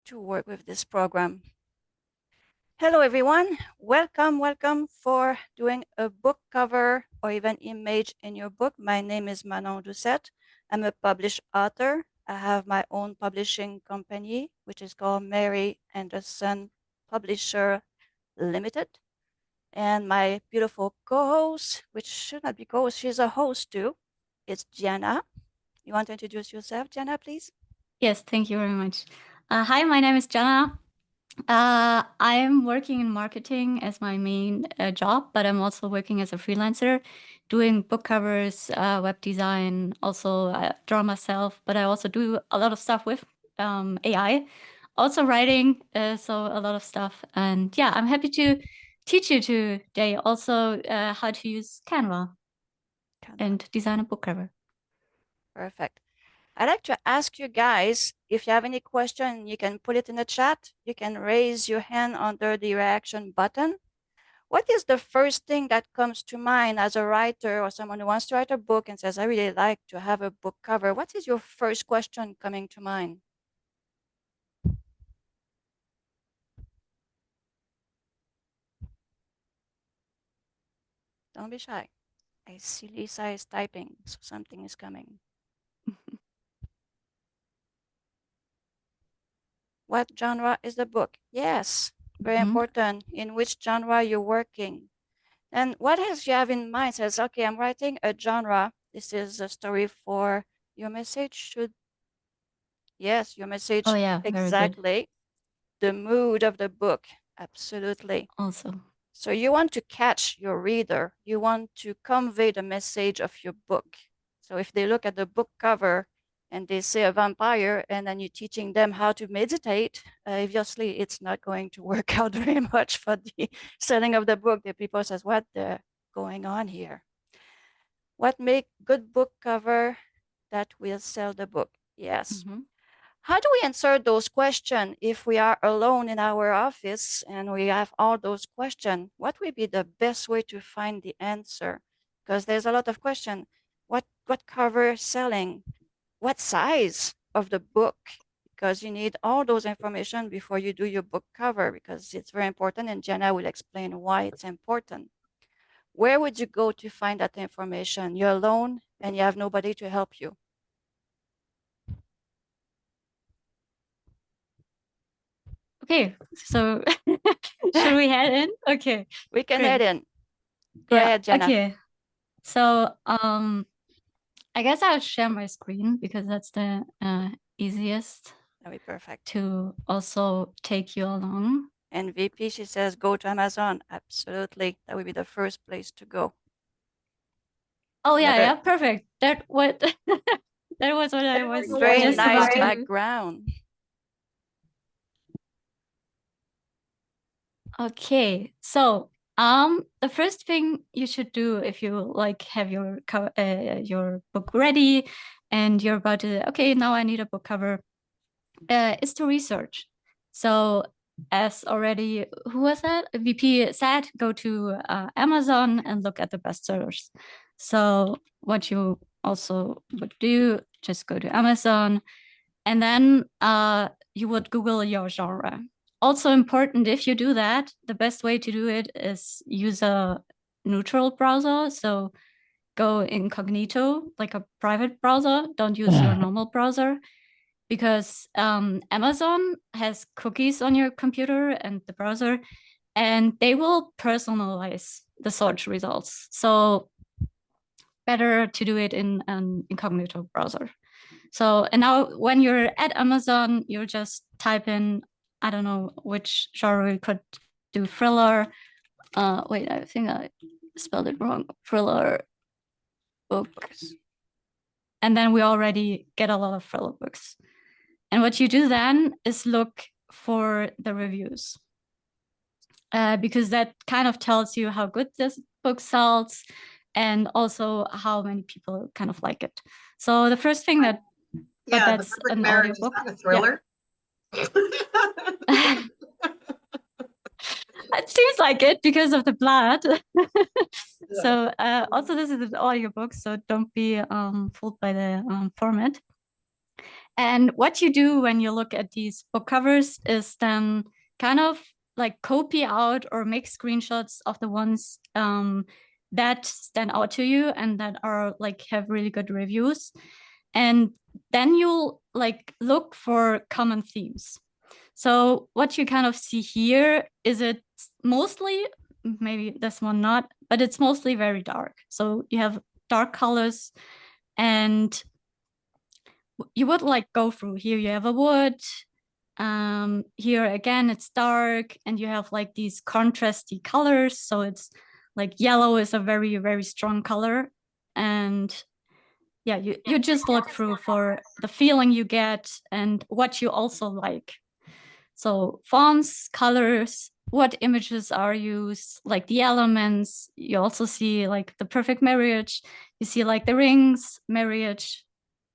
to work with this program. Hello, everyone. Welcome for doing a book cover or even image in your book. My name is Manon Doucette. I'm a published author. I have my own publishing company, which is called Mary Anderson Publisher Limited. And my beautiful co-host, which should not be co-host, she's a host too, it's Gianna. You want to introduce yourself, Gianna, please? Yes, thank you very much. Hi, my name is Gianna. I'm working in marketing as my main job, but I'm also working as a freelancer, doing book covers, web design, also draw myself, but I also do a lot of stuff with AI, also writing, so a lot of stuff. And yeah, I'm happy to teach you today also how to use Canva and design a book cover. Perfect. I'd like to ask you guys, if you have any question, you can put it in the chat. You can raise your hand under the reaction button. What is the first thing that comes to mind as a writer or someone who wants to write a book and says, I really like to have a book cover? What is your first question coming to mind? Don't be shy. I see Lisa is typing, so something is coming. What genre is the book? Yes, very important. In which genre you're working? And what else you have in mind says, okay, I'm writing a genre. This is a story for your message should, yes, your message. Oh yeah, exactly. The mood of the book, absolutely. Also. So you want to catch your reader. You want to convey the message of your book. So if they look at the book cover and they say a vampire, and then you're teaching them how to meditate, obviously it's not going to work out very much for the selling of the book. The people says, what the going on here? What make good book cover that will sell the book? Yes. How do we answer those questions if we are alone in our office and we have all those questions? What would be the best way to find the answer? Because there's a lot of questions. What cover selling? What size of the book? Because you need all those information before you do your book cover, because it's very important, and Jenna will explain why it's important. Where would you go to find that information? You're alone and you have nobody to help you. Okay, so should we head in? Okay. We can head in. Go ahead, Jenna. Okay. So I guess I'll share my screen because that's the easiest. That'd be perfect. To also take you along. And VP, she says, go to Amazon. Absolutely. That would be the first place to go. Oh yeah, yeah, perfect. That what that was what I was very just nice background. Okay, so the first thing you should do if you like have your book ready and you're about to, okay, now I need a book cover, is to research. So as already, who was that? VP said, go to Amazon and look at the bestsellers. So what you also would do, just go to Amazon and then you would Google your genre. Also important, if you do that, the best way to do it is use a neutral browser. So go incognito, like a private browser. Don't use your normal browser, because Amazon has cookies on your computer and the browser, and they will personalize the search results. So better to do it in an incognito browser. So, and now when you're at Amazon, you just type in, I don't know which genre you could do, thriller. Wait, I think I spelled it wrong. Thriller books. And then we already get a lot of thriller books. And what you do then is look for the reviews, because that kind of tells you how good this book sells and also how many people kind of like it. So the first thing that, but that's an audiobook. Is that a thriller? Yeah. It seems like it because of the blood. So also this is an audiobook, so don't be fooled by the format. And what you do when you look at these book covers is then kind of like copy out or make screenshots of the ones that stand out to you and that are like have really good reviews. And then you'll like look for common themes. So what you kind of see here is it's mostly, maybe this one not, but it's mostly very dark. So you have dark colors, and you would like go through here. You have a wood. Here again, it's dark, and you have like these contrasty colors. So it's like yellow is a very, very strong color. And yeah, you just look through for the feeling you get and what you also like. So fonts, colors, what images are used, like the elements. You also see like the perfect marriage. You see like the rings, marriage.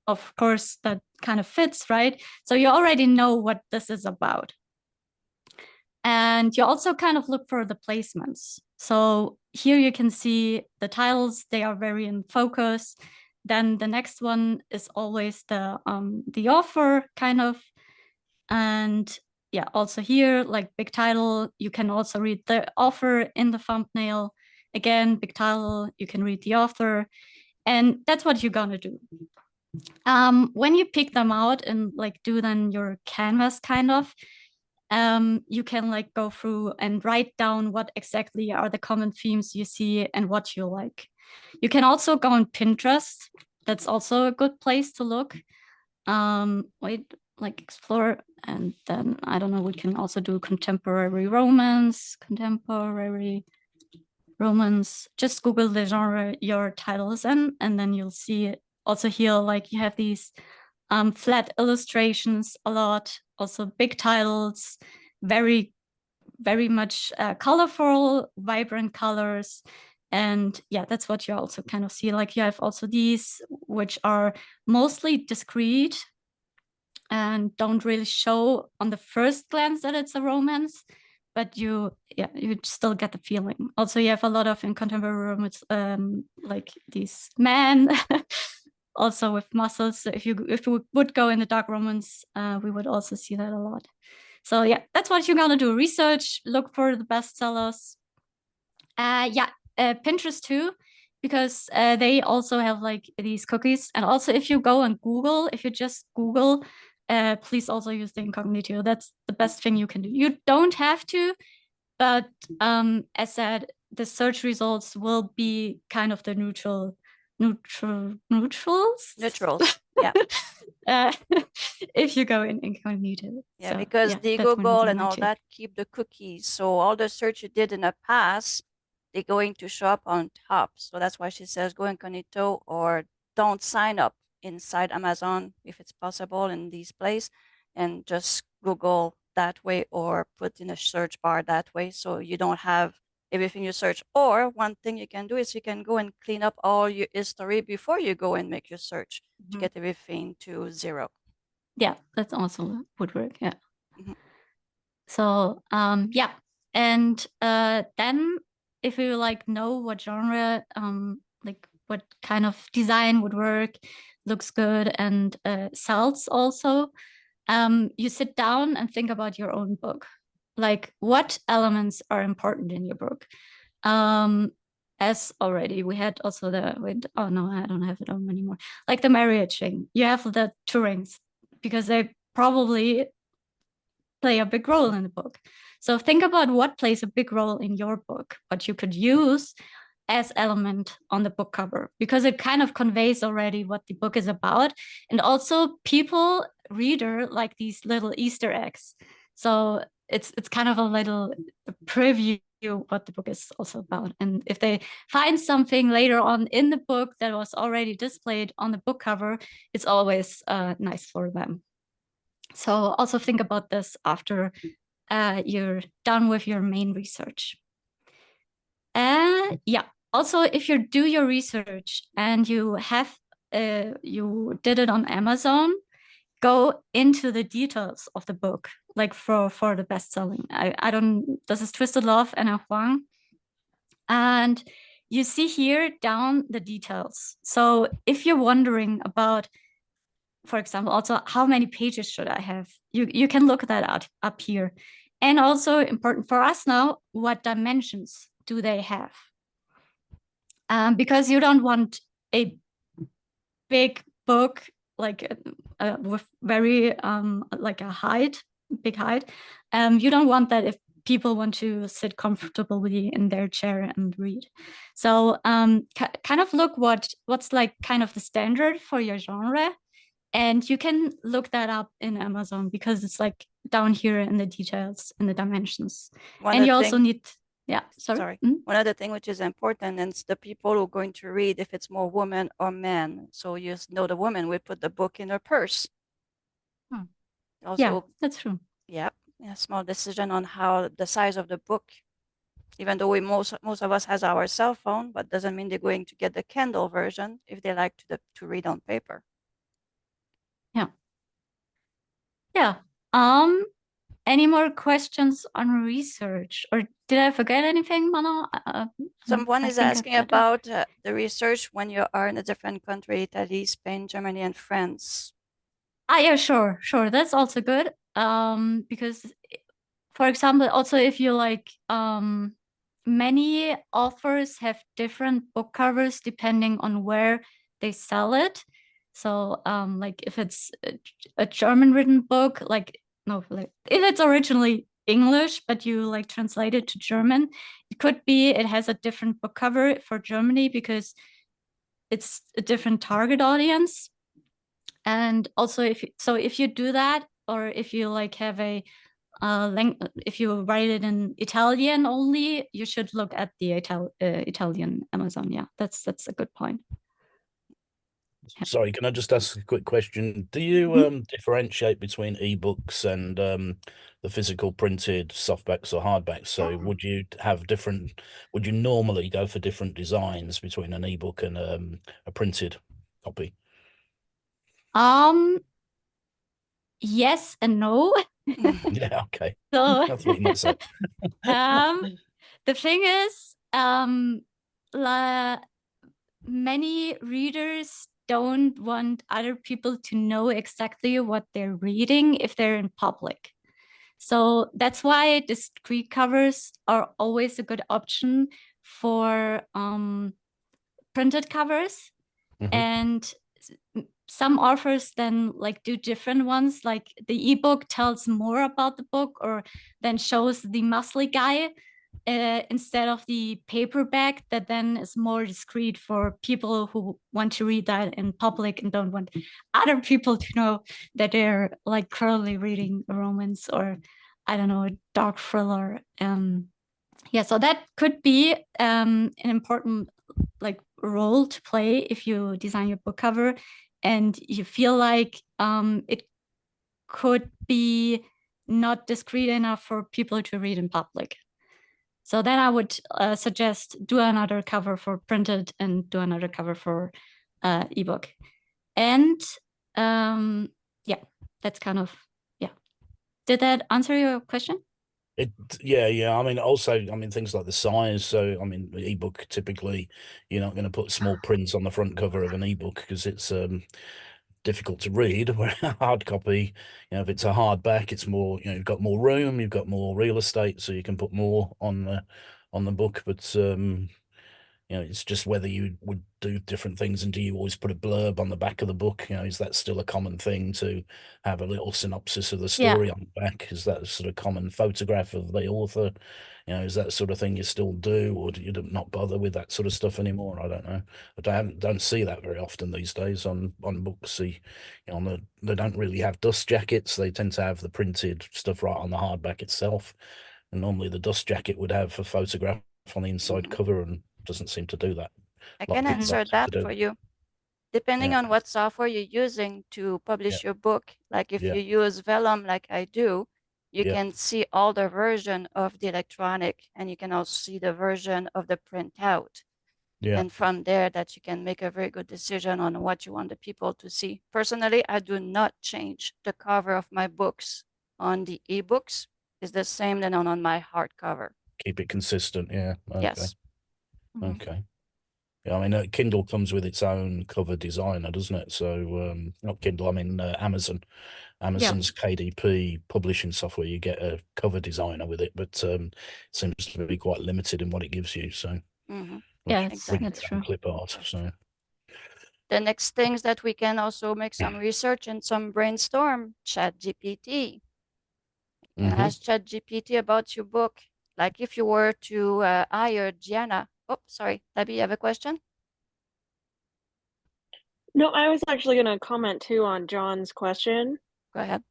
Of course, that kind of fits, right? So you already know what this is about. And you also kind of look for the placements. So here you can see the titles, they are very in focus. Then the next one is always the offer kind of. And yeah, also here, like big title, you can also read the offer in the thumbnail. Again, big title, you can read the author. And that's what you're gonna do. When you pick them out and like do then your canvas kind of, you can like go through and write down what exactly are the common themes you see and what you like. You can also go on Pinterest. That's also a good place to look. Like explore, and then I don't know, we can also do contemporary romance, just Google the genre your titles in, and then you'll see it. Also here, like you have these flat illustrations a lot, also big titles, very, very much colorful, vibrant colors. And yeah, that's what you also kind of see. Like you have also these, which are mostly discrete and don't really show on the first glance that it's a romance, but you still get the feeling. Also, you have a lot of in contemporary romance, like these men, also with muscles. So if we would go in the dark romance, we would also see that a lot. So yeah, that's what you're gonna do. Research, look for the bestsellers. Pinterest too, because they also have like these cookies. And also if you go on Google, if you just Google, please also use the incognito. That's the best thing you can do. You don't have to, but as said, the search results will be kind of the neutrals. Yeah. If you go in incognito. Yeah, so, because the Google and all to. that keep the cookies. So all the search you did in the past, they're going to show up on top. So that's why she says go incognito or don't sign up inside Amazon if it's possible in these places, and just Google that way or put in a search bar that way so you don't have everything you search. Or one thing you can do is you can go and clean up all your history before you go and make your search to get everything to 0. Yeah, that's also would work. Yeah. Mhm. So yeah, and then if you like know what genre, like what kind of design would work, looks good and sells also, you sit down and think about your own book. Like what elements are important in your book? As already we had also oh no, I don't have it on anymore. Like the marriage thing, you have the two rings because they probably play a big role in the book. So think about what plays a big role in your book, what you could use as element on the book cover, because it kind of conveys already what the book is about. And also reader like these little Easter eggs. So it's kind of a little preview what the book is also about. And if they find something later on in the book that was already displayed on the book cover, it's always nice for them. So also think about this after you're done with your main research. Yeah, also if you do your research and you did it on Amazon, go into the details of the book, like for the best-selling. This is Twisted Love and Huang. And you see here down the details. So if you're wondering about for example, also how many pages should I have? You can look that up here. And also important for us now, what dimensions do they have? Because you don't want a big book like with very like a big height. You don't want that if people want to sit comfortably in their chair and read. So kind of look what's like kind of the standard for your genre. And you can look that up in Amazon because it's like down here in the details, in the dimensions. And you also need, yeah, sorry. One other thing which is important is the people who are going to read, if it's more women or men. So you know the woman will put the book in her purse. Also, yeah, that's true. Yeah, a small decision on how the size of the book, even though most of us has our cell phone, but doesn't mean they're going to get the Kindle version if they like to read on paper. Yeah. Yeah. Any more questions on research, or did I forget anything, Manon? Someone is asking about the research when you are in a different country, Italy, Spain, Germany, and France. Yeah, sure. That's also good. Because, for example, also if you like, many authors have different book covers depending on where they sell it. So, like if it's a German written book, like if it's originally English, but you like translate it to German, it could be it has a different book cover for Germany because it's a different target audience. And also if you do that, or if you like have a if you write it in Italian only, you should look at the Italian Amazon. Yeah, that's a good point. Sorry, can I just ask a quick question? Do you differentiate between ebooks and the physical printed softbacks or hardbacks? So would you normally go for different designs between an ebook and a printed copy? Yes and no. Yeah, okay. So that's what you might say. The thing is, many readers don't want other people to know exactly what they're reading if they're in public. So that's why discrete covers are always a good option for printed covers. And some authors then like do different ones, like the ebook tells more about the book or then shows the muscly guy instead of the paperback that then is more discreet for people who want to read that in public and don't want other people to know that they're like currently reading a romance or I don't know, a dark thriller. Yeah, so that could be an important like role to play if you design your book cover and you feel like it could be not discreet enough for people to read in public. So then I would suggest do another cover for printed and do another cover for ebook. And yeah, that's kind of, yeah. Did that answer your question? Yeah. I mean, also, things like the size. So, ebook typically, you're not going to put small prints on the front cover of an ebook because it's difficult to read. Where a hard copy, if it's a hardback, it's more, you've got more room, you've got more real estate, so you can put more on the book. But it's just whether you would do different things, and do you always put a blurb on the back of the book? Is that still a common thing to have a little synopsis of the story on the back? Is that a sort of common photograph of the author? Is that sort of thing you still do, or do you not bother with that sort of stuff anymore? I don't know. But I don't see that very often these days on books. They don't really have dust jackets. They tend to have the printed stuff right on the hardback itself, and normally the dust jacket would have a photograph on the inside cover, and doesn't seem to do that. I can answer that for you. Depending on what software you're using to publish your book, like if you use Vellum like I do, you can see all the version of the electronic, and you can also see the version of the printout. And from there that you can make a very good decision on what you want the people to see. Personally, I do not change the cover of my books on the ebooks. It's the same than on my hardcover. Keep it consistent, yeah. Okay. Yes. Okay. Yeah, I mean, Kindle comes with its own cover designer, doesn't it? So, not Kindle, I mean, Amazon. Amazon's KDP publishing software, you get a cover designer with it, but seems to be quite limited in what it gives you. So, yeah, exactly. that's true. Clip art. So, the next things that we can also make some research and some brainstorm, ChatGPT. And ask ChatGPT about your book. Like if you were to hire Gianna. Oh, sorry, Debbie, you have a question? No, I was actually going to comment too on John's question. Go ahead.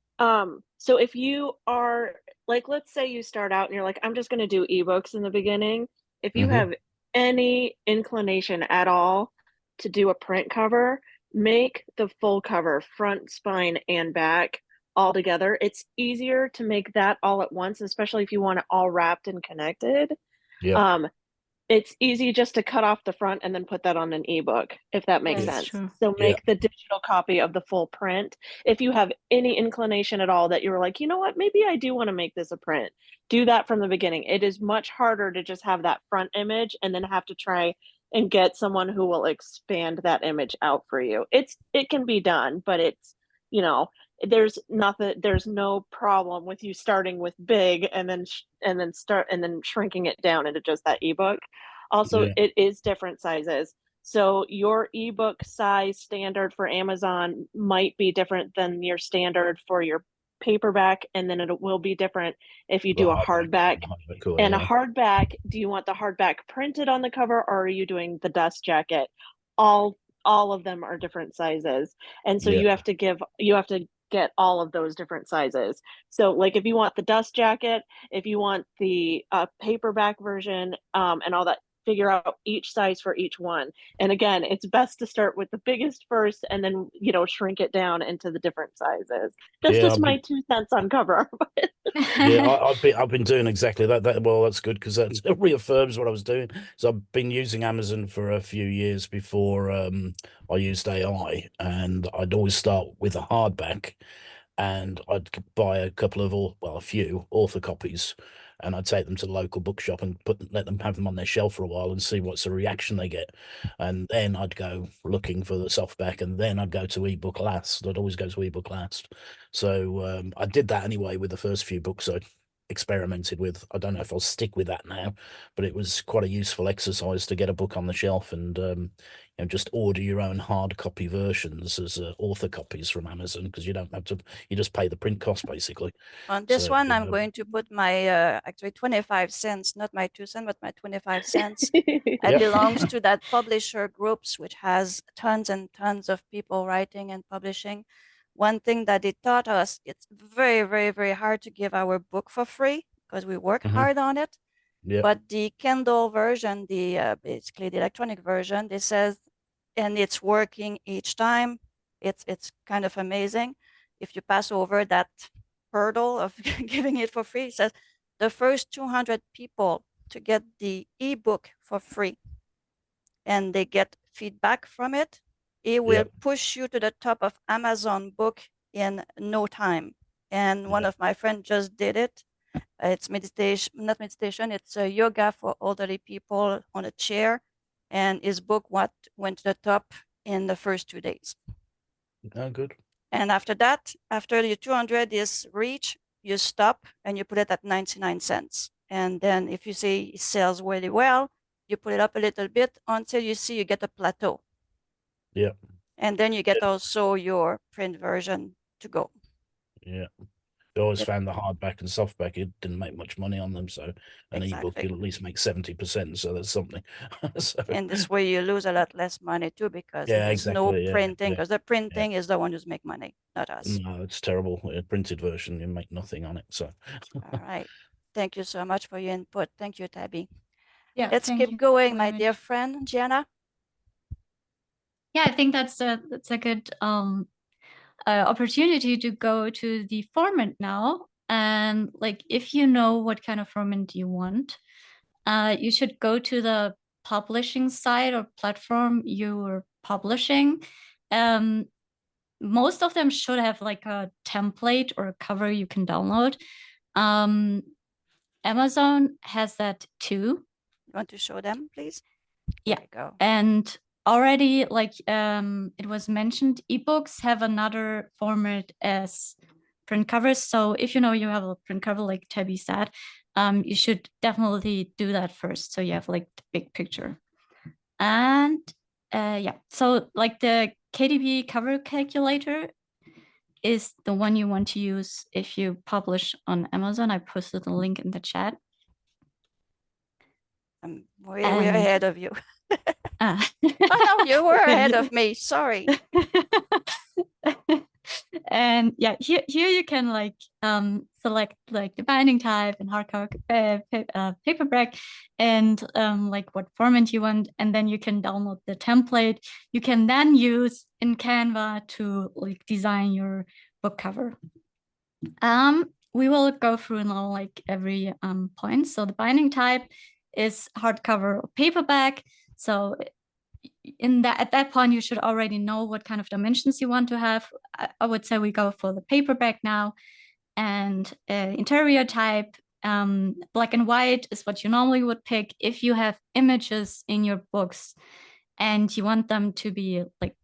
So if you are like, let's say you start out and you're like, I'm just going to do ebooks in the beginning. If you have any inclination at all to do a print cover, make the full cover, front, spine, and back all together. It's easier to make that all at once, especially if you want it all wrapped and connected. yeah. It's easy just to cut off the front and then put that on an ebook, if that makes That's sense. true. So make the digital copy of the full print. If you have any inclination at all that you're like, you know what, maybe I do want to make this a print, do that from the beginning. It is much harder to just have that front image and then have to try and get someone who will expand that image out for you. It can be done, but it's, you know, there's no problem with you starting with big and then shrinking it down into just that ebook. Also, it is different sizes. So your ebook size standard for Amazon might be different than your standard for your paperback, and then it will be different if you do a hardback. And a hardback, do you want the hardback printed on the cover, or are you doing the dust jacket? All of them are different sizes, and so you have to get all of those different sizes. So like if you want the dust jacket, if you want the paperback version, and all that, figure out each size for each one. And again, it's best to start with the biggest first and then, you know, shrink it down into the different sizes. That's just my 2 cents on cover. I've been doing exactly that. Well, that's good because that reaffirms what I was doing. So I've been using Amazon for a few years before I used AI, and I'd always start with a hardback, and I'd buy a couple of a few author copies, and I'd take them to the local bookshop and let them have them on their shelf for a while and see what's the reaction they get. And then I'd go looking for the softback, and then I'd go to ebook last. I'd always go to ebook last. So I did that anyway with the first few books I experimented with. I don't know if I'll stick with that now, but it was quite a useful exercise to get a book on the shelf and just order your own hard copy versions as author copies from Amazon, because you don't have to, you just pay the print cost basically. On this one, I'm going to put my actually 25 cents, not my 2 cents, but my 25 cents. It belongs to that publisher groups, which has tons and tons of people writing and publishing. One thing that they taught us, it's very, very, very hard to give our book for free because we work hard on it. But the Kindle version, basically the electronic version, they says, and it's working each time. It's kind of amazing. If you pass over that hurdle of giving it for free, it says the first 200 people to get the ebook for free and they get feedback from it, it will push you to the top of Amazon book in no time. And one of my friends just did it. It's meditation, not meditation, it's a yoga for elderly people on a chair. And his book went to the top in the first 2 days. Oh, good. And after that, after the 200 is reached, you stop and you put it at 99 cents. And then if you see it sells really well, you put it up a little bit until you see you get a plateau. Yeah. And then you get also your print version to go. Yeah. I always found the hardback and softback, it didn't make much money on them. So an ebook, you'll at least make 70%. So that's something. And this way you lose a lot less money too, because there's no printing, because the printing is the one who's make money, not us. No, it's terrible. A printed version, you make nothing on it. So all right. Thank you so much for your input. Thank you, Tabby. Yeah, let's keep going, my dear friend Gianna. Yeah, I think that's a good opportunity to go to the format now. And like, if you know what kind of format you want, you should go to the publishing site or platform you're publishing. Most of them should have like a template or a cover you can download. Amazon has that too. You want to show them, please? Yeah. There you go. And already, like it was mentioned, ebooks have another format as print covers. So if you know you have a print cover, like Tabby said, you should definitely do that first. So you have like the big picture. And yeah, so like the KDP cover calculator is the one you want to use if you publish on Amazon. I posted the link in the chat. We're ahead of you. Oh no, you were ahead of me. Sorry. And yeah, here you can like select like the binding type and hardcover, paperback, and like what format you want, and then you can download the template. You can then use in Canva to like design your book cover. We will go through now like every point. So the binding type is hardcover or paperback. So at that point, you should already know what kind of dimensions you want to have. I would say we go for the paperback now. And interior type, black and white is what you normally would pick. If you have images in your books and you want them to be like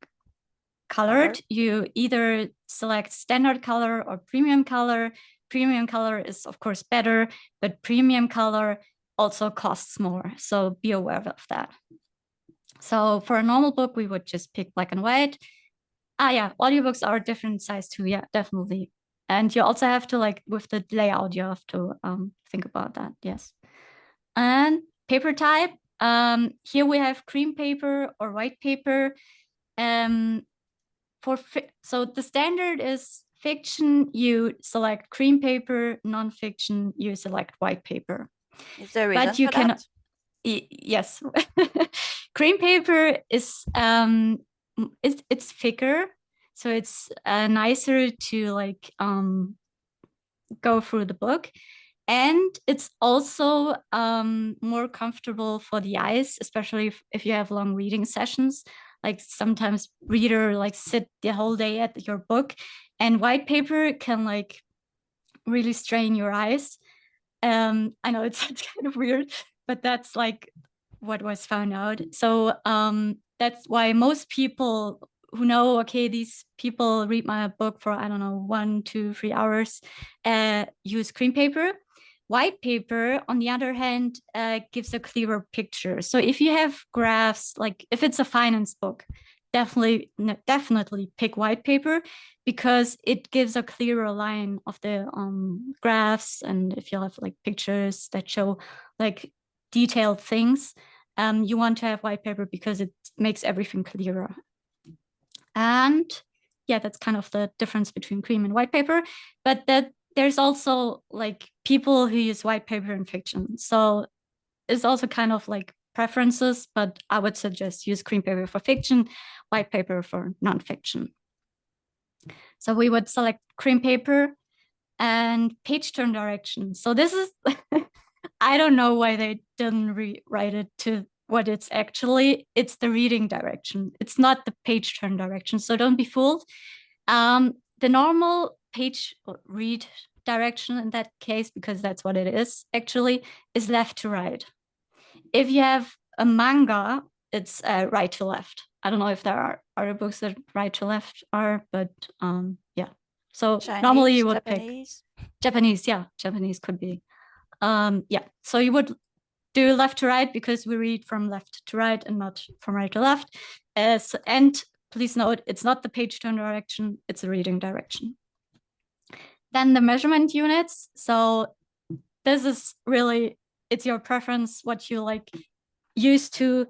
colored, you either select standard color or premium color. Premium color is of course better, but premium color also costs more. So be aware of that. So for a normal book, we would just pick black and white. Yeah, audiobooks are different size too. Yeah, definitely. And you also have to like with the layout, you have to think about that. Yes. And paper type. Here we have cream paper or white paper. So the standard is fiction, you select cream paper, non-fiction, you select white paper. Is there a reason but you for can that? Yes. Cream paper is it's thicker, so it's nicer to like go through the book, and it's also more comfortable for the eyes, especially if you have long reading sessions. Like sometimes reader like sit the whole day at your book, and white paper can like really strain your eyes. I know it sounds kind of weird, but that's like what was found out. So that's why most people who know, okay, these people read my book for, I don't know, 1, 2, 3 hours, use cream paper. White paper, on the other hand, gives a clearer picture. So if you have graphs, like if it's a finance book, definitely pick white paper, because it gives a clearer line of the graphs. And if you have like pictures that show like detailed things, you want to have white paper because it makes everything clearer. And yeah, that's kind of the difference between cream and white paper. But that there's also like people who use white paper in fiction. So it's also kind of like preferences, but I would suggest use cream paper for fiction, white paper for nonfiction. So we would select cream paper and page turn direction. So this is, I don't know why they didn't rewrite it to what it's actually. It's the reading direction. It's not the page turn direction. So don't be fooled. The normal page read direction in that case, because that's what it is actually, is left to right. If you have a manga, it's right to left. I don't know if there are other books that right to left are, but yeah. So Chinese, normally you would Japanese. pick Japanese. Yeah, Japanese could be. Yeah, so you would do left to right because we read from left to right and not from right to left. And please note, it's not the page turn direction, it's a reading direction. Then the measurement units. So this is really, it's your preference, what you like used to,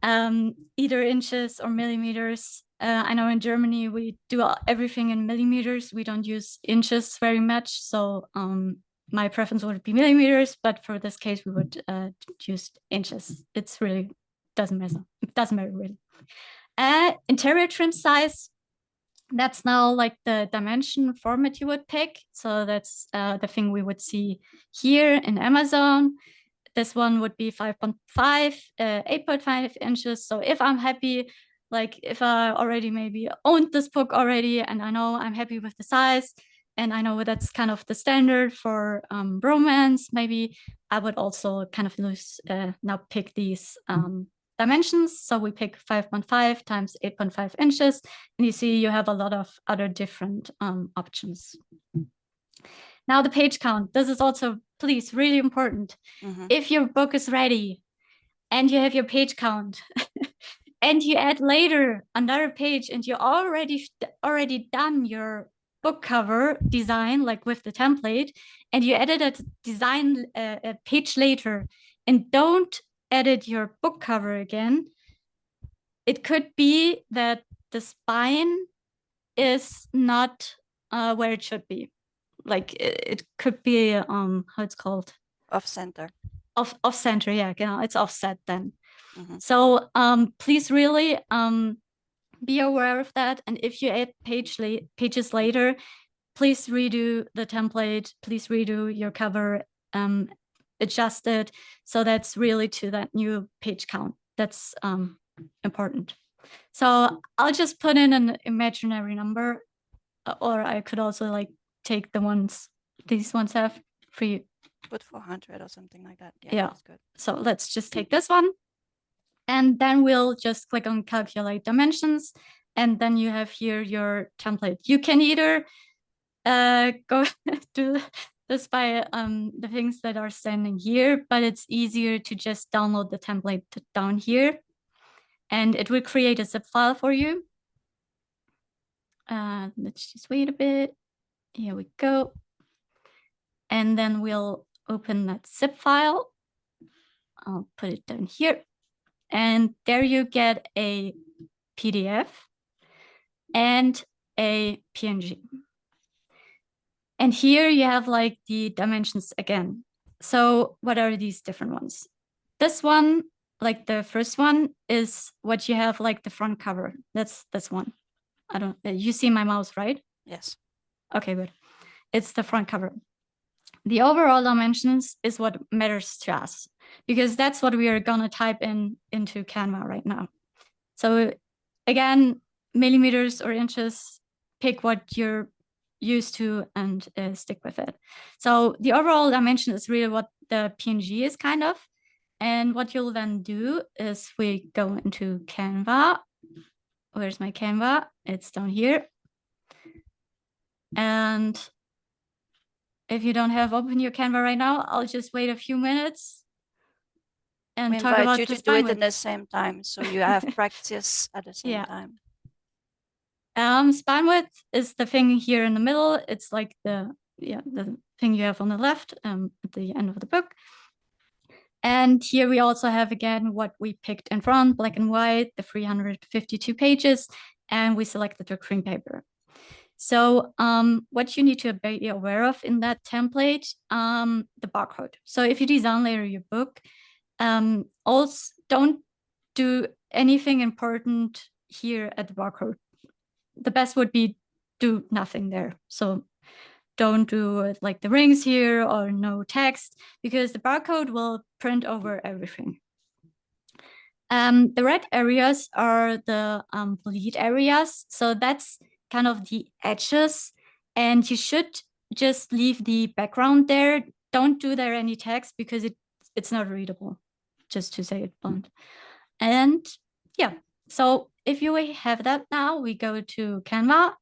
either inches or millimeters. I know in Germany we do everything in millimeters. We don't use inches very much. So my preference would be millimeters, but for this case we would use inches. It's really doesn't matter. It doesn't matter really. Interior trim size. That's now like the dimension format you would pick. So that's the thing we would see here in Amazon. This one would be 5.5, 8.5 inches. So if I'm happy, like if I already maybe owned this book already and I know I'm happy with the size and I know that's kind of the standard for romance, maybe I would also kind of now pick these dimensions. So we pick 5.5 times 8.5 inches. And you see you have a lot of other different options. Now the page count. This is also, please, really important. If your book is ready and you have your page count and you add later another page and you already done your book cover design, like with the template, and you edit a design a page later and don't edit your book cover again, it could be that the spine is not where it should be. Like it could be how it's called, off center. Off center, yeah, it's offset then. So please really be aware of that. And if you add pages later, please redo the template, please redo your cover, adjust it so that's really to that new page count. That's important. So I'll just put in an imaginary number, or I could also like take the ones these ones have for you. Put 400 or something like that. Yeah. That's good. So let's just take this one. And then we'll just click on calculate dimensions. And then you have here your template. You can either go do this by the things that are standing here, but it's easier to just download the template down here. And it will create a zip file for you. Let's just wait a bit. Here we go. And then we'll open that zip file. I'll put it down here. And there you get a PDF and a PNG. And here you have like the dimensions again. So what are these different ones? This one, like the first one, is what you have like the front cover. That's one. I don't, you see my mouse, right? Yes. Okay, good. It's the front cover. The overall dimensions is what matters to us, because that's what we are gonna type into Canva right now. So again, millimeters or inches, pick what you're used to and stick with it. So the overall dimension is really what the PNG is kind of. And what you'll then do is we go into Canva. Where's my Canva? It's down here. And if you don't have open your Canva right now, I'll just wait a few minutes and we talk invite about you the to do it spine in the same time, so you have practice at the same time. Spine width is the thing here in the middle. It's like the thing you have on the left at the end of the book. And here we also have again what we picked in front, black and white, the 352 pages, and we selected the cream paper. So what you need to be aware of in that template, the barcode. So if you design later your book, also don't do anything important here at the barcode. The best would be do nothing there. So don't do like the rings here or no text, because the barcode will print over everything. The red areas are the bleed areas. So that's kind of the edges, and you should just leave the background there. Don't do there any text because it's not readable, just to say it blunt. And yeah, so if you have that now, we go to Canva,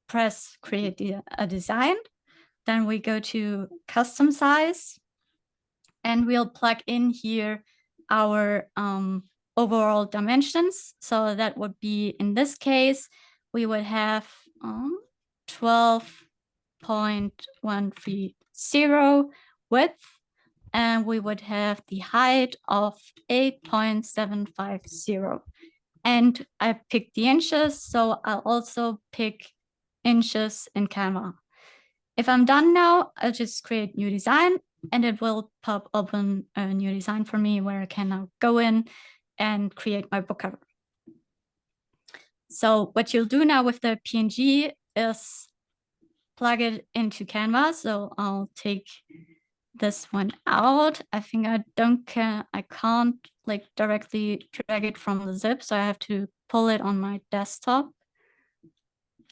press create a design. Then we go to custom size, and we'll plug in here our overall dimensions. So that would be, in this case, we would have 12.130 width, and we would have the height of 8.750. And I picked the inches, so I'll also pick inches in Canva. If I'm done now, I'll just create new design, and it will pop open a new design for me where I can now go in and create my book cover. So what you'll do now with the PNG is plug it into Canva. So I'll take this one out. I think I can't like directly drag it from the zip, so I have to pull it on my desktop.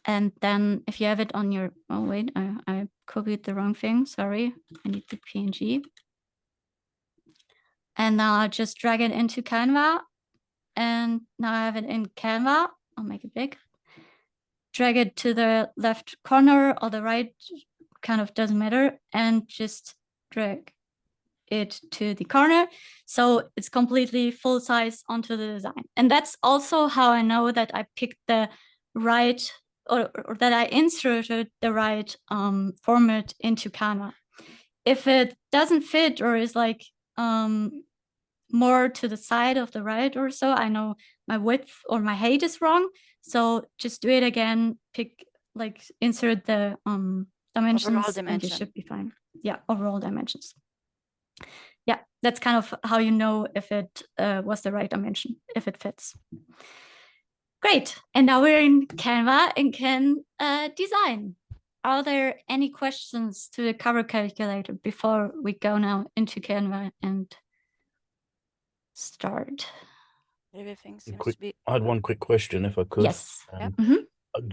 And then if you have it on your, oh wait, I copied the wrong thing, sorry. I need the PNG. And now I'll just drag it into Canva. and now I have it in Canva. I'll make it big. Drag it to the left corner or the right, kind of doesn't matter, and just drag it to the corner. So it's completely full size onto the design. And that's also how I know that I picked the right, or that I inserted the right format into Canva. If it doesn't fit or is like more to the side of the right or so, I know my width or my height is wrong. So just do it again, insert the dimensions, and you should be fine. Yeah, overall dimensions. Yeah, that's kind of how you know if it was the right dimension, if it fits. Great, and now we're in Canva and can design. Are there any questions to the cover calculator before we go now into Canva and start? Everything seems to be. I had one quick question, if I could. Yes.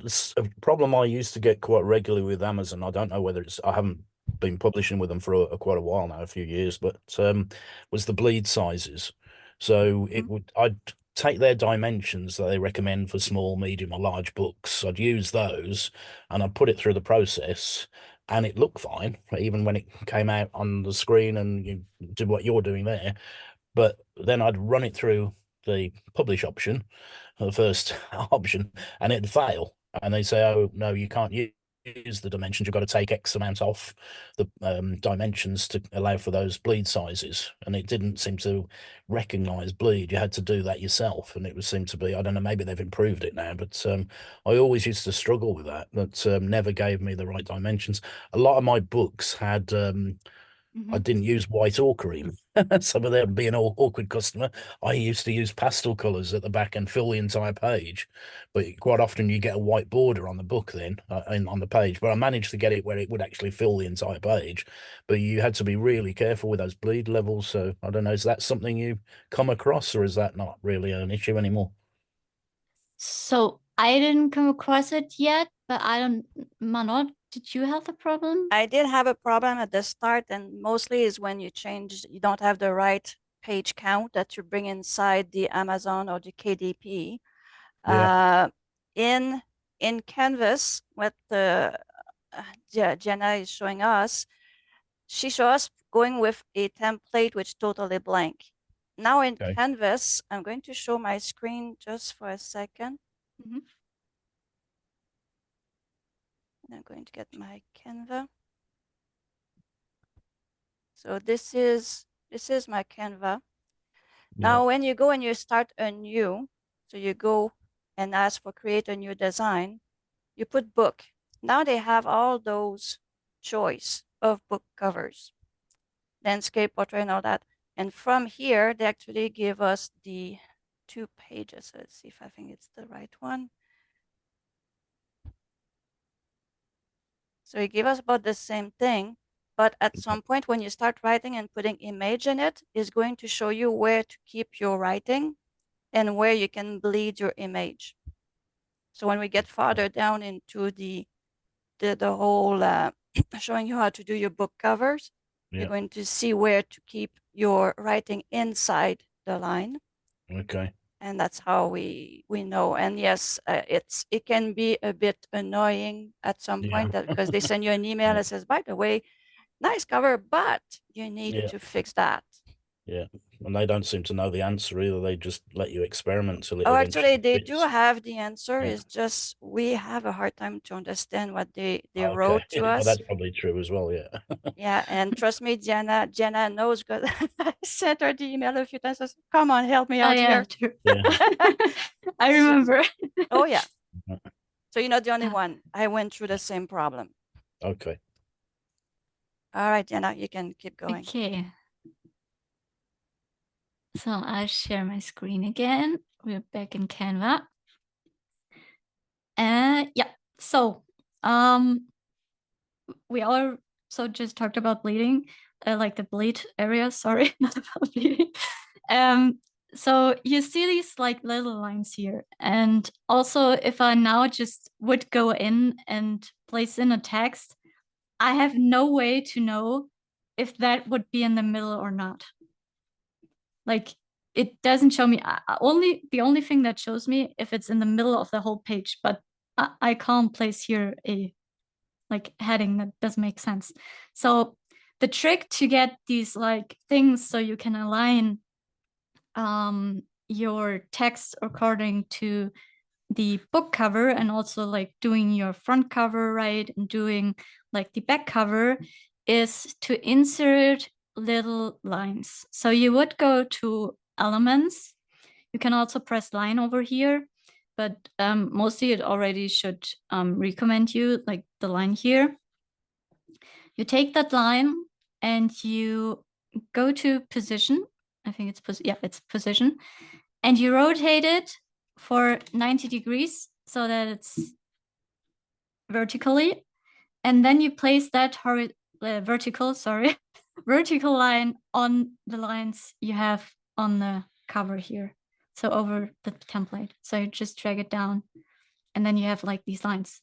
It's a problem I used to get quite regularly with Amazon. I don't know whether it's, I haven't been publishing with them for quite a while now, a few years, but was the bleed sizes. So it would, I'd take their dimensions that they recommend for small, medium, or large books. I'd use those, and I'd put it through the process, and it looked fine, even when it came out on the screen and you did what you're doing there. But then I'd run it through the publish option, the first option, and it'd fail. And they say, oh, no, you can't use the dimensions. You've got to take X amount off the dimensions to allow for those bleed sizes. And it didn't seem to recognize bleed. You had to do that yourself. And it seemed to be, I don't know, maybe they've improved it now, but I always used to struggle with that. That never gave me the right dimensions. A lot of my books had... I didn't use white or cream. Some of them being an awkward customer, I used to use pastel colors at the back and fill the entire page. But quite often you get a white border on the book then, on the page. But I managed to get it where it would actually fill the entire page. But you had to be really careful with those bleed levels. So I don't know, is that something you come across, or is that not really an issue anymore? So I didn't come across it yet, but I don't, Manoj, did you have the problem? I did have a problem at the start, and mostly is when you change, you don't have the right page count that you bring inside the Amazon or the KDP. Yeah. In Canvas, what Jenna is showing us, she shows us going with a template which totally blank. Now in Canvas, I'm going to show my screen just for a second. I'm going to get my Canva. So this is my Canva. Now, when you go and you start a new, so you go and ask for create a new design, you put book. Now they have all those choice of book covers, landscape, portrait, and all that. And from here, they actually give us the 2 pages. Let's see if I think it's the right one. So it gave us about the same thing, but at some point when you start writing and putting image in it, it's going to show you where to keep your writing and where you can bleed your image. So when we get farther down into the whole showing you how to do your book covers, you're going to see where to keep your writing inside the line. Okay. And that's how we know. And yes, it can be a bit annoying at some point because they send you an email that says, by the way, nice cover, but you need to fix that. Yeah, and they don't seem to know the answer either. They just let you experiment till it. Oh, actually, they do have the answer. It's just we have a hard time to understand what they wrote to us. Well, that's probably true as well. Yeah. Yeah, and trust me, Jenna knows because I sent her the email a few times. Says, come on, help me out here. True. I remember. Oh yeah. So you're not the only one. I went through the same problem. Okay. All right, Jenna, you can keep going. Okay. So I'll share my screen again. We're back in Canva. Yeah, so we all just talked about bleeding, like the bleed area, sorry, not about bleeding. So you see these like little lines here. And also if I now just would go in and place in a text, I have no way to know if that would be in the middle or not. Like it doesn't show me the only thing that shows me if it's in the middle of the whole page, but I can't place here a like heading that doesn't make sense. So the trick to get these like things so you can align your text according to the book cover and also like doing your front cover right and doing like the back cover is to insert little lines. So you would go to elements. You can also press line over here, but mostly it already should recommend you like the line here. You take that line and you go to position. I think it's it's position, and you rotate it for 90 degrees so that it's vertically, and then you place that vertical line on the lines you have on the cover here, so over the template. So you just drag it down and then you have like these lines.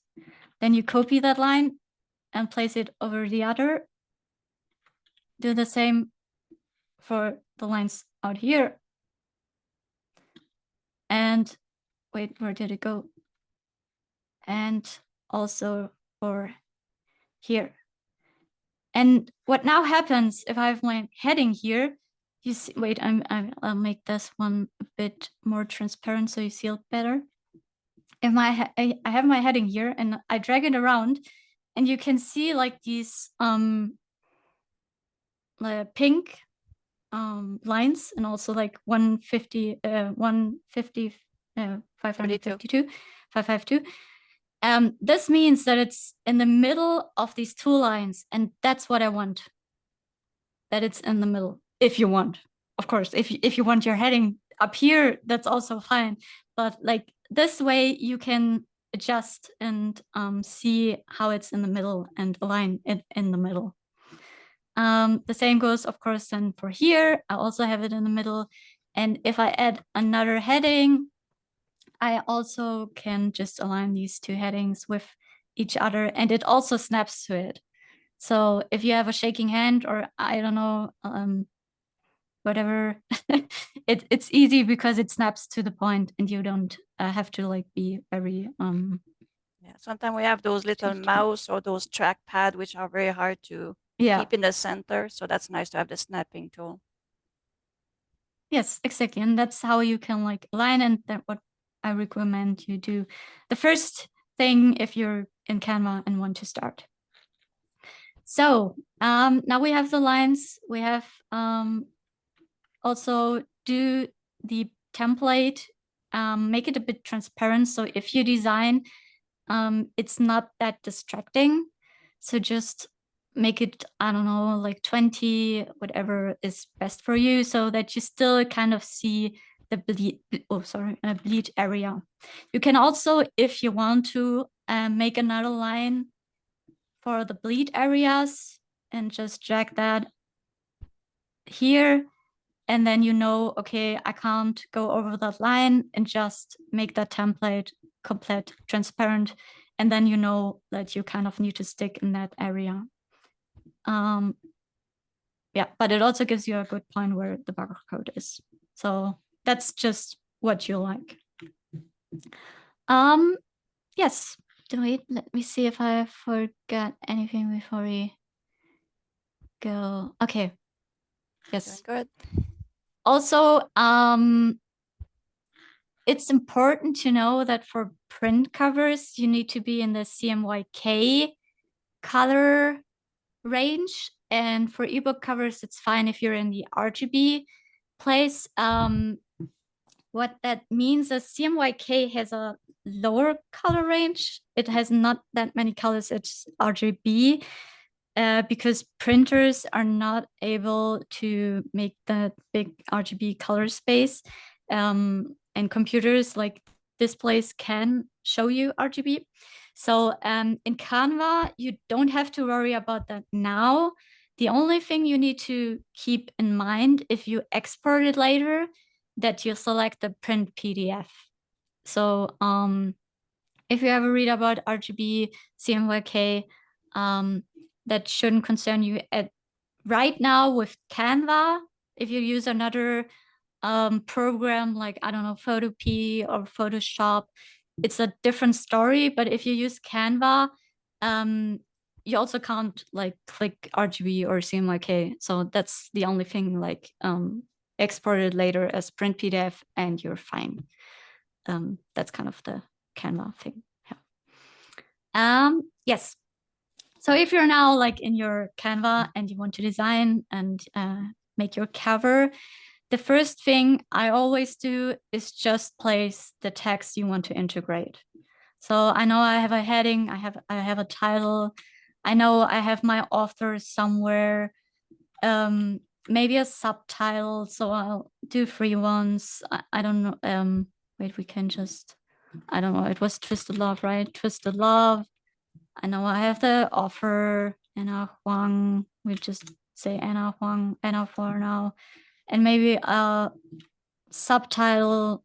Then you copy that line and place it over the other. Do the same for the lines out here. And wait, where did it go? And also for here. And what now happens if I have my heading here, you see, wait, I'll make this one a bit more transparent so you see it better. If I have my heading here and I drag it around, and you can see like these pink lines, and also like 150, 150, 552, 552. This means that it's in the middle of these two lines, and that's what I want. That it's in the middle, if you want. Of course, if you want your heading up here, that's also fine. But like this way, you can adjust and see how it's in the middle and align it in the middle. The same goes, of course, then for here. I also have it in the middle. And if I add another heading, I also can just align these two headings with each other, and it also snaps to it. So if you have a shaking hand, or I don't know, whatever, it's easy because it snaps to the point and you don't have to like be very yeah, sometimes we have those little mouse or those trackpad which are very hard to keep in the center, so that's nice to have the snapping tool. Yes, exactly. And that's how you can like align, and that what I recommend you do the first thing if you're in Canva and want to start. So now we have the lines. We have also do the template, make it a bit transparent. So if you design, it's not that distracting. So just make it, I don't know, like 20, whatever is best for you, so that you still kind of see the bleed area. You can also, if you want to, make another line for the bleed areas and just drag that here. And then you know, okay, I can't go over that line, and just make that template complete transparent. And then you know that you kind of need to stick in that area. Yeah, but it also gives you a good point where the barcode is. So that's just what you like. Yes, wait, let me see if I forgot anything before we go. Okay. Yes. Good. Also, it's important to know that for print covers, you need to be in the CMYK color range. And for ebook covers, it's fine if you're in the RGB place. What that means is CMYK has a lower color range. It has not that many colors. It's RGB. Because printers are not able to make that big RGB color space, and computers like displays can show you RGB. So in Canva, you don't have to worry about that now. The only thing you need to keep in mind if you export it later, that you select the print PDF. So if you ever read about RGB, CMYK, that shouldn't concern you right now with Canva. If you use another program like, I don't know, Photopea or Photoshop, it's a different story. But if you use Canva, you also can't like click RGB or CMYK. So that's the only thing, like export it later as print PDF and you're fine. That's kind of the Canva thing. Yeah. Yes. So if you're now like in your Canva and you want to design and make your cover, the first thing I always do is just place the text you want to integrate. So I know I have a heading, I have a title, I know I have my author somewhere, maybe a subtitle. So I'll do 3 ones. I don't know. Wait, we can just, I don't know. It was Twisted Love, right? Twisted Love. I know I have the author, Anna Huang. We just say Anna Huang, Anna for now. And maybe a subtitle.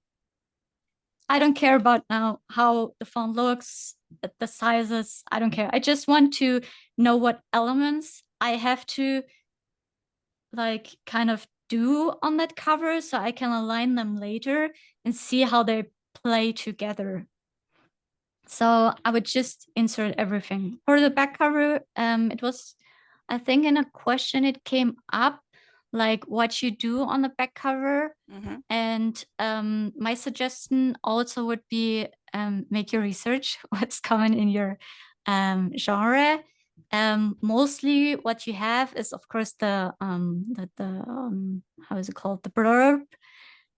I don't care about now how the font looks, the sizes. I don't care. I just want to know what elements I have to like kind of do on that cover so I can align them later and see how they play together. So I would just insert everything. For the back cover, it was, I think in a question it came up, like what you do on the back cover. Mm-hmm. And my suggestion also would be make your research, what's common in your genre. Mostly what you have is, of course, the how is it called? The blurb.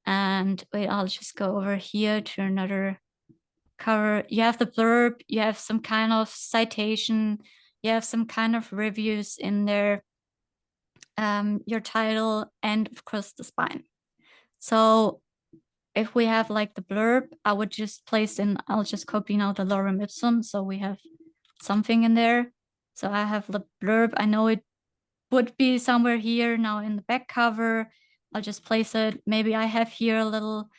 And wait, I'll just go over here to another cover. You have the blurb, you have some kind of citation, you have some kind of reviews in there, your title, and of course the spine. So if we have like the blurb, I would just place in, I'll just copy now the lorem ipsum. So we have something in there. So I have the blurb. I know it would be somewhere here now in the back cover. I'll just place it. Maybe I have here a little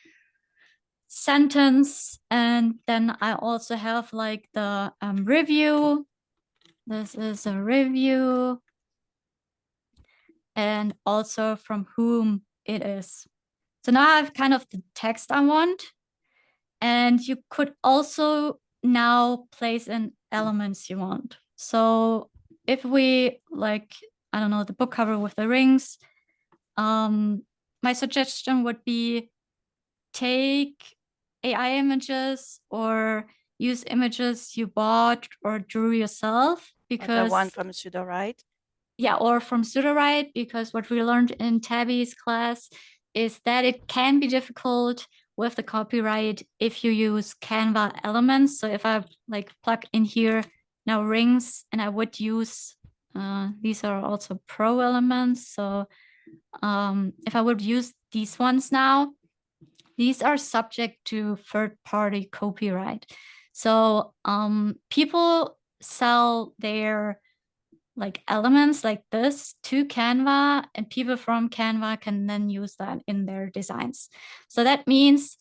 sentence, and then I also have like the review. This is a review, and also from whom it is. So now I have kind of the text I want, and you could also now place in elements you want. So if we like, I don't know, the book cover with the rings, my suggestion would be take AI images or use images you bought or drew yourself, because Like the one from Sudowrite. Yeah, or from Sudowrite, because what we learned in Tabby's class is that it can be difficult with the copyright if you use Canva elements. So if I like plug in here now rings, and I would use these are also pro elements. So if I would use these ones now, these are subject to third-party copyright. So people sell their like elements like this to Canva, and people from Canva can then use that in their designs. So that means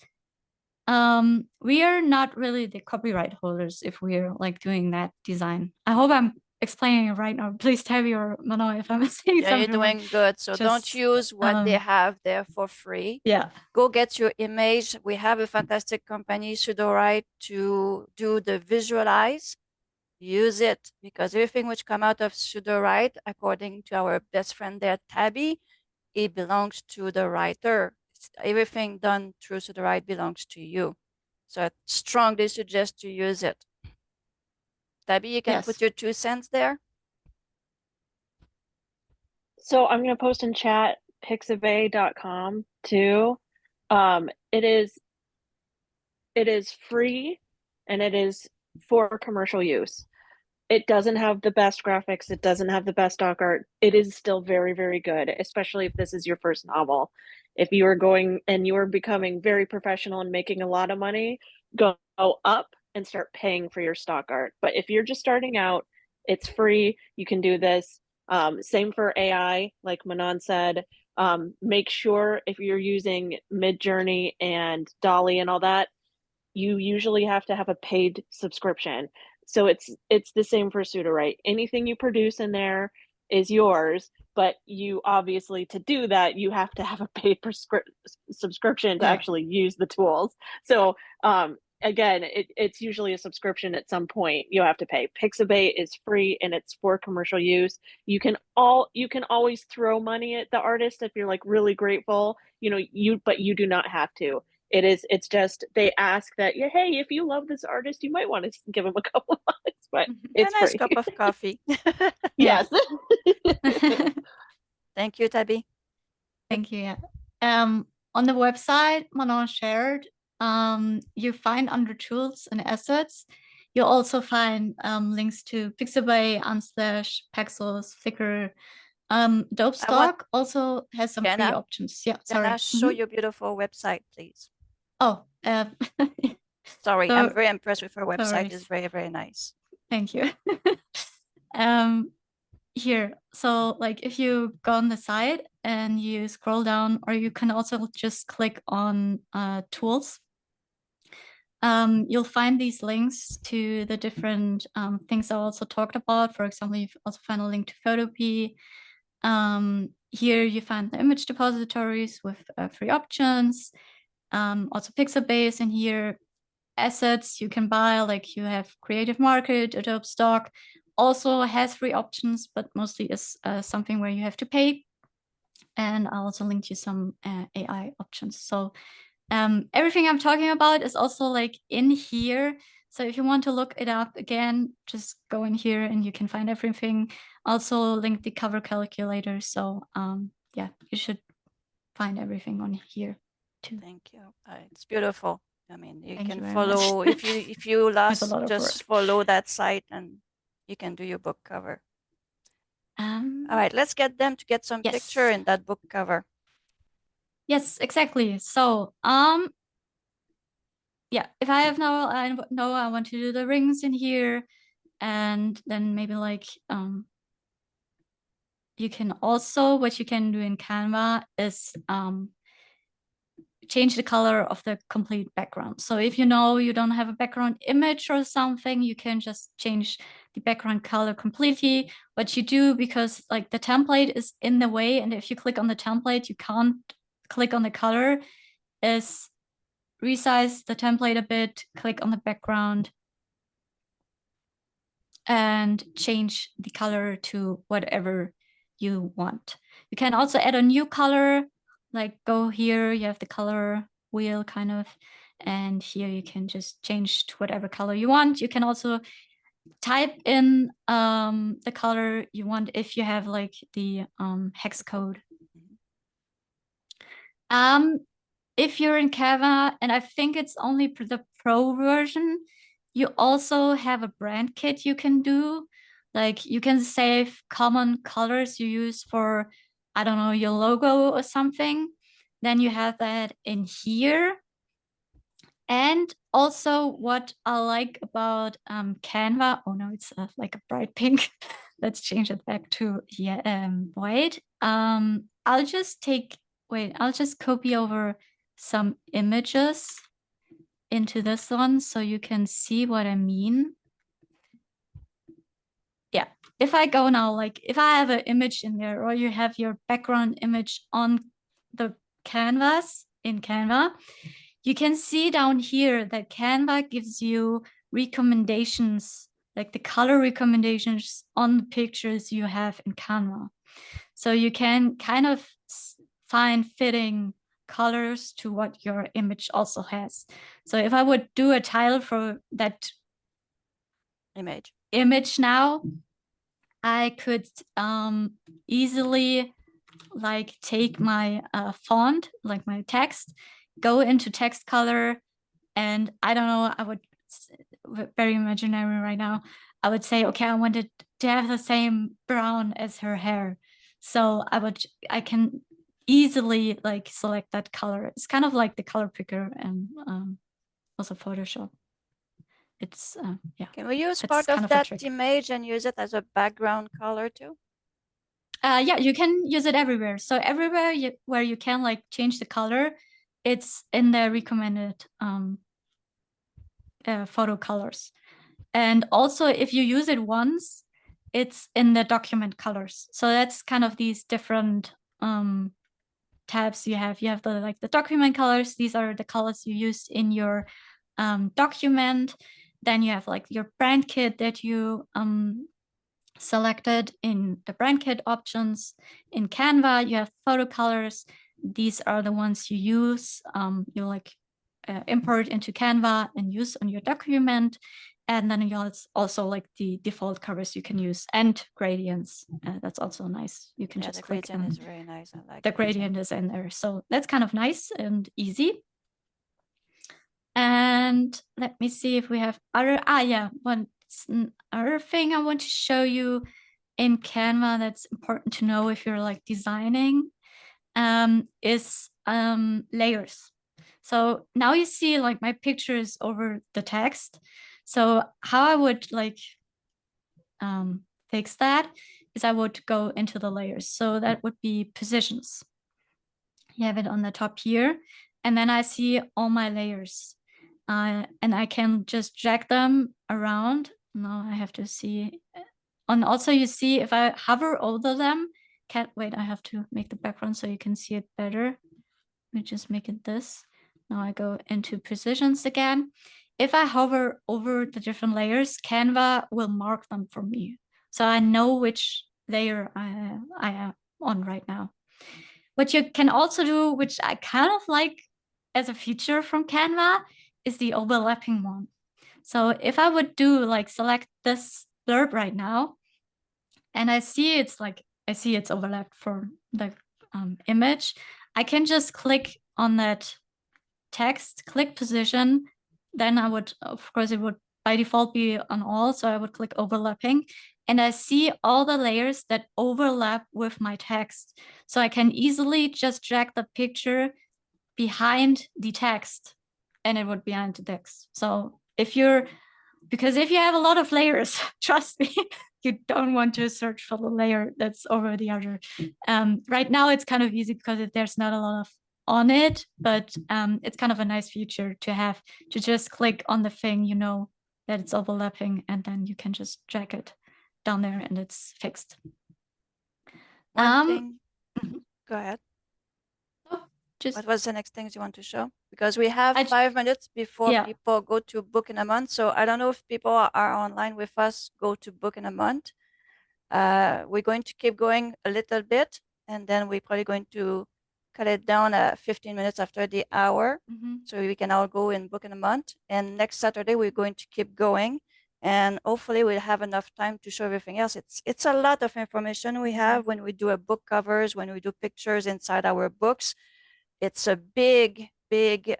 we are not really the copyright holders if we're like doing that design. I hope I'm explaining it right now. Please tell me or Nenoe if I'm saying Yeah, something. you're doing good. So don't use what they have there for free. Yeah. Go get your image. We have a fantastic company, Sudowrite, to do the visualize. Use it, because everything which come out of Sudowrite, according to our best friend there, Tabby, it belongs to the writer. Everything done through Sudowrite belongs to you. So I strongly suggest you use it. Tabby, you can put your 2 cents there. So I'm going to post in chat pixabay.com too. It is free, and it is for commercial use. It doesn't have the best graphics. It doesn't have the best stock art. It is still very, very good, especially if this is your first novel. If you are going and you are becoming very professional and making a lot of money, go up and start paying for your stock art. But if you're just starting out, it's free. You can do this. Same for AI, like Manon said. Make sure if you're using Midjourney and Dolly and all that, you usually have to have a paid subscription. So it's the same for Sudowrite. Anything you produce in there is yours, but you obviously, to do that, you have to have a paid subscription to actually use the tools. So again, it's usually a subscription at some point you have to pay. Pixabay is free and it's for commercial use. You can always throw money at the artist if you're like really grateful, you know, but you do not have to. It's just they ask that, yeah, hey, if you love this artist, you might want to give them a couple of bucks, but it's a nice free. cup of coffee. Yes. Thank you, Tabby. Thank you. Yeah. On the website Manon shared, you find under tools and assets, you also find links to Pixabay, Unsplash, Pexels, Flickr. Adobe Stock also has some free options. Yeah, sorry. Can I show your beautiful website, please? Oh, sorry, I'm very impressed with her website. It's very, very nice. Thank you. Here, so like if you go on the site and you scroll down, or you can also just click on tools, you'll find these links to the different things I also talked about. For example, you also find a link to Photopea. Here you find the image depositories with free options, also Pixabay in here. Assets you can buy, like you have Creative Market, Adobe Stock, also has free options, but mostly is something where you have to pay. And I'll also link you some AI options. So everything I'm talking about is also like in here. So if you want to look it up again, just go in here and you can find everything. Also link the cover calculator. So yeah, you should find everything on here too. Thank you. It's beautiful. I mean, you Thank can you follow if you last just work. follow that site and you can do your book cover. All right, let's get them to get some picture in that book cover. Yes, exactly. So yeah, if I have I want to do the rings in here, and then maybe like you can also, what you can do in Canva is change the color of the complete background. So if you know you don't have a background image or something, you can just change the background color completely. What you do, because like the template is in the way, and if you click on the template, you can't click on the color, is resize the template a bit, click on the background, and change the color to whatever you want. You can also add a new color, like go here, you have the color wheel kind of, and here you can just change to whatever color you want. You can also type in the color you want if you have like the hex code. If you're in Canva, and I think it's only the pro version, you also have a brand kit you can do. Like you can save common colors you use for, I don't know, your logo or something. Then you have that in here. And also what I like about Canva, oh no, it's like a bright pink. Let's change it back to white. I'll just copy over some images into this one so you can see what I mean. Yeah, if I go now, like if I have an image in there, or you have your background image on the canvas in Canva, you can see down here that Canva gives you recommendations, like the color recommendations on the pictures you have in Canva. So you can kind of find fitting colors to what your image also has. So if I would do a title for that image now, I could easily like take my font, like my text, go into text color, and I don't know, I would, very imaginary right now, I would say, okay, I wanted to have the same brown as her hair. So I can easily like select that color. It's kind of like the color picker and also Photoshop. It's yeah. Can we use part of that image and use it as a background color too? Yeah, you can use it everywhere. So everywhere where you can like change the color, it's in the recommended photo colors. And also if you use it once, it's in the document colors. So that's kind of these different tabs you have. You have the document colors. These are the colors you use in your document. Then you have like your brand kit that you selected in the brand kit options. In Canva, you have photo colors. These are the ones you use. You like import into Canva and use on your document. And then you also like the default colors you can use and gradients. That's also nice. You can just click. The gradient is very nice. I like the gradient is in there. So that's kind of nice and easy. And let me see if we have other, one other thing I want to show you in Canva that's important to know if you're like designing is layers. So now you see like my picture is over the text. So how I would like fix that is I would go into the layers. So that would be positions. You have it on the top here. And then I see all my layers. And I can just drag them around. Now I have to see. And also you see if I hover over them, wait, I have to make the background so you can see it better. Let me just make it this. Now I go into positions again. If I hover over the different layers, Canva will mark them for me. So I know which layer I am on right now. What you can also do, which I kind of like as a feature from Canva, is the overlapping one. So if I would do like select this blurb right now, and I see it's overlapped for the image, I can just click on that text, click position, then I would, of course, it would by default be on all, so I would click overlapping, and I see all the layers that overlap with my text. So I can easily just drag the picture behind the text, and it would be behind the text. So because if you have a lot of layers, trust me, you don't want to search for the layer that's over the other. Right now, it's kind of easy because there's not a lot of on it, but it's kind of a nice feature to have, to just click on the thing, you know that it's overlapping, and then you can just drag it down there and it's fixed. One thing, go ahead. Just, what was the next things you want to show? Because we have 5 minutes before people go to book in a month. So I don't know if people are online with us, go to book in a month. We're going to keep going a little bit, and then we're probably going to cut it down 15 minutes after the hour. So we can all go and book in a month. And next Saturday, we're going to keep going. And hopefully we'll have enough time to show everything else. It's a lot of information we have when we do a book covers, when we do pictures inside our books. It's a big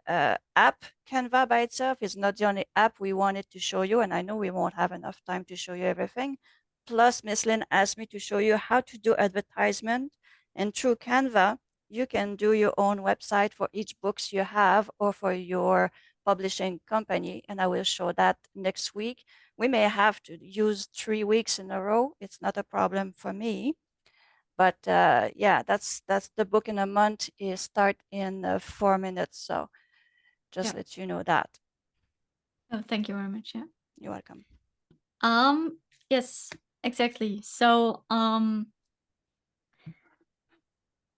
app. Canva by itself is not the only app we wanted to show you, and I know we won't have enough time to show you everything. Plus, Miss Lynn asked me to show you how to do advertisement, and through Canva, you can do your own website for each books you have or for your publishing company, and I will show that next week. We may have to use 3 weeks in a row. It's not a problem for me. But yeah, that's the book in a month is start in 4 minutes. So just let you know that. Oh, thank you very much. Yeah, you're welcome. Yes, exactly. So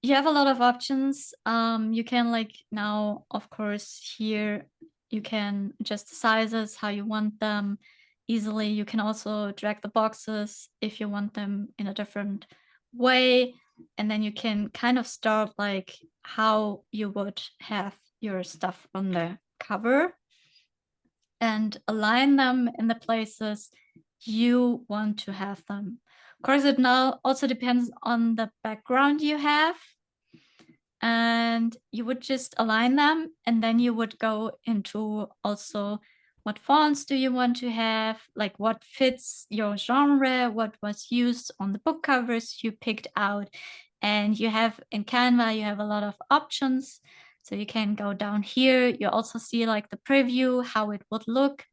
you have a lot of options. You can like now, of course, here you can adjust the sizes how you want them easily. You can also drag the boxes if you want them in a different way, and then you can kind of start like how you would have your stuff on the cover and align them in the places you want to have them. Of course, it now also depends on the background you have, and you would just align them, and then you would go into also what fonts do you want to have, like what fits your genre, what was used on the book covers you picked out. And you have in Canva, you have a lot of options. So you can go down here. You also see like the preview, how it would look.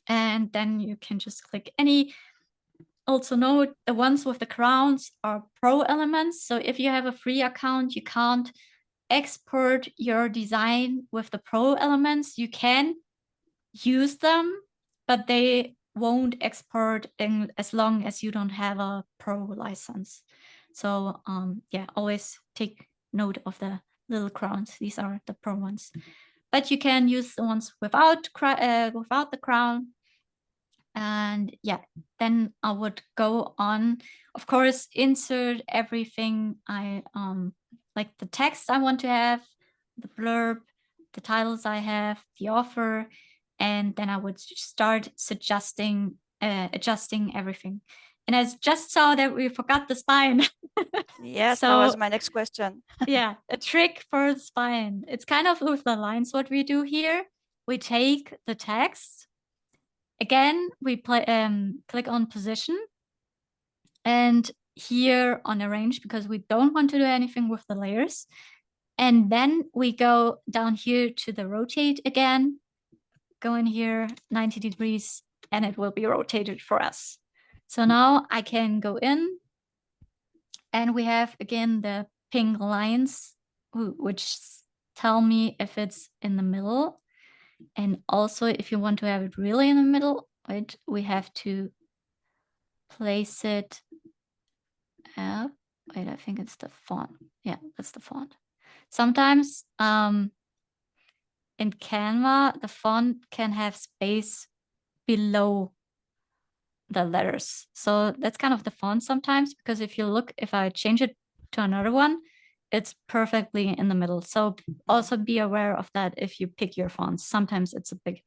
And then you can just click any. Also note the ones with the crowns are pro elements. So if you have a free account, you can't export your design with the pro elements. You can use them, but they won't export in as long as you don't have a pro license. So yeah, always take note of the little crowns. These are the pro ones, but you can use the ones without the crown. And yeah, then I would go on, of course, insert everything I like, the text I want to have, the blurb, the titles I have, the offer, and then I would start adjusting everything. And I just saw that we forgot the spine. Yes, that was my next question. Yeah, a trick for the spine. It's kind of with the lines what we do here. We take the text. Again, we click on position, and here on arrange, because we don't want to do anything with the layers. And then we go down here to the rotate again, go in here 90 degrees, and it will be rotated for us. So now I can go in, and we have again the pink lines, which tell me if it's in the middle. And also, if you want to have it really in the middle, right, we have to place it. Wait, I think it's the font. Yeah, that's the font. Sometimes in Canva, the font can have space below the letters. So that's kind of the font sometimes, because if you look, if I change it to another one, it's perfectly in the middle. So also be aware of that if you pick your fonts. Sometimes it's a bit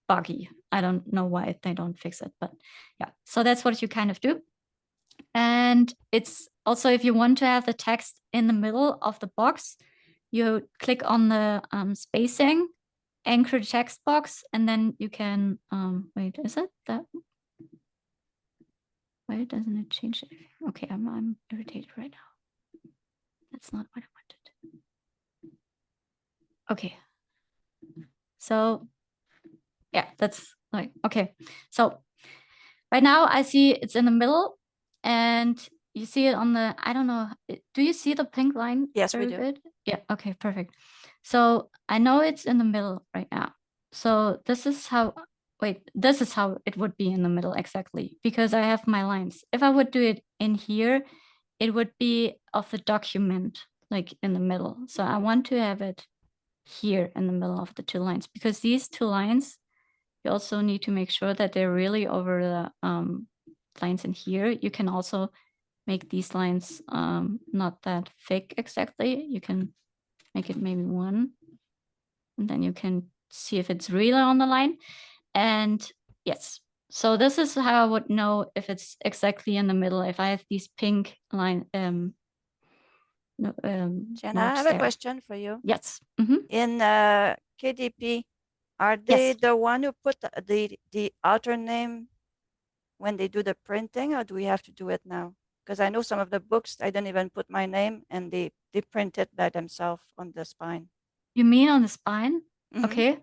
buggy. I don't know why they don't fix it, but yeah. So that's what you kind of do. And it's also, if you want to have the text in the middle of the box, you click on the spacing, anchor text box, and then you can, wait, is it that? Why doesn't it change it? Okay, I'm irritated right now. That's not what I wanted. Okay. So yeah, that's like, okay. So right now I see it's in the middle, and you see it on the, I don't know, do you see the pink line? Yes, we do. Good? Yeah, okay, perfect. So I know it's in the middle right now. So this is how, wait, this is how it would be in the middle exactly, because I have my lines. If I would do it in here, it would be of the document, like in the middle. So I want to have it here in the middle of the two lines, because these two lines, you also need to make sure that they're really over the lines in here. You can also make these lines not that thick exactly. You can make it maybe one, and then you can see if it's really on the line. And yes, so this is how I would know if it's exactly in the middle, if I have these pink line. Jenna, I have a question for you. Yes. In KDP, are they the one who put the author name when they do the printing, or do we have to do it now? Because I know some of the books, I don't even put my name, and they print it by themselves on the spine. You mean on the spine? Okay.